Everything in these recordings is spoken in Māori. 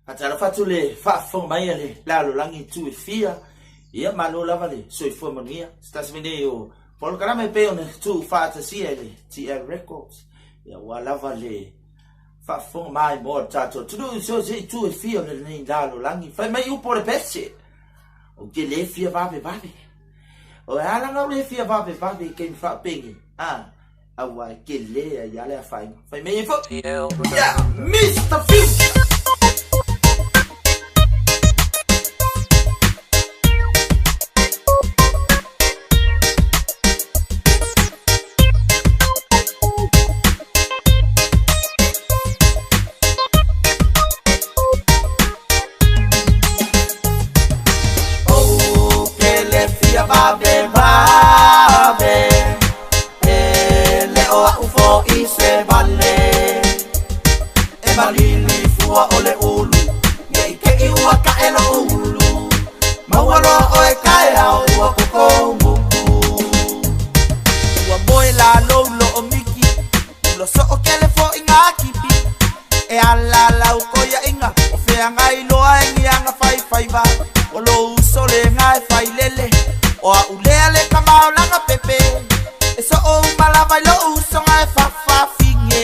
Atala fatu le whaafong mai le lalo langi tu e fia. Ia malo lava le soi fuamonia. Stasmine o polkarame peo ne tu whaatasia le TR Records. Ia walava le whaafong mai mo tato. Tudu so se tu e fia le nei lalo langi. Fai mai upo le pese. O ke le fia vape vape. O ala ngau le fia vape vape ke mi whaapengi. Awa ke le a yale a fai. Fai mai fo. Yeah, Mr. Future. Malili fua ole ulu Ye ke iwa ka elo ulu Mawalo oe kai au ua koko muku Ua moe la lolo o miki Ulo so o kele fo inga kipi E ala lau koia inga O fea ngai loa ingi anga fai fai ba O lo uso le ngai fai lele O a ulea le kamao langa pepe E so o umalava ilo uso ngai fa fa finge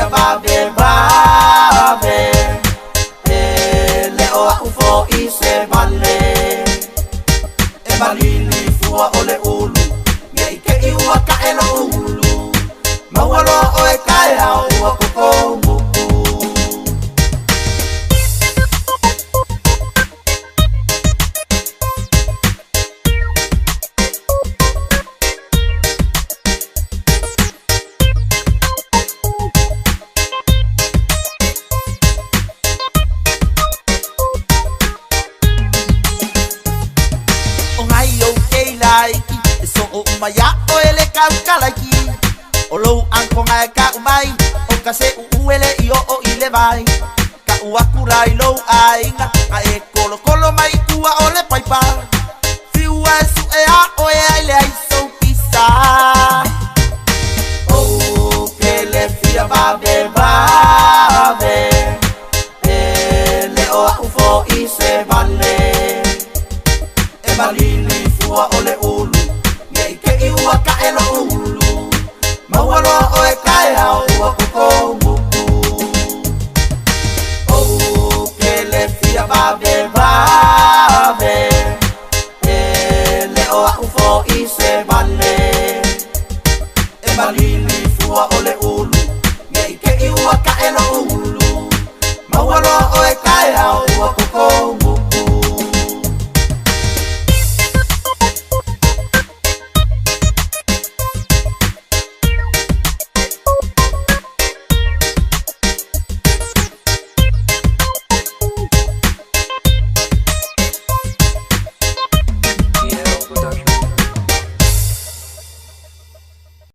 Babe, babe, le o ufo I se vale E malili fua ole ulu Ye ke iwa ka elo ulu Mawalo oe kai au ua koko muku Maya o ele kaukalaiki O lou anko ngai ka umai O kase uele I o ile vai Ka uakurai lou ainga A e kolo kolo mai kua ole paipa Fiua e su e a o e aile ai sou pisa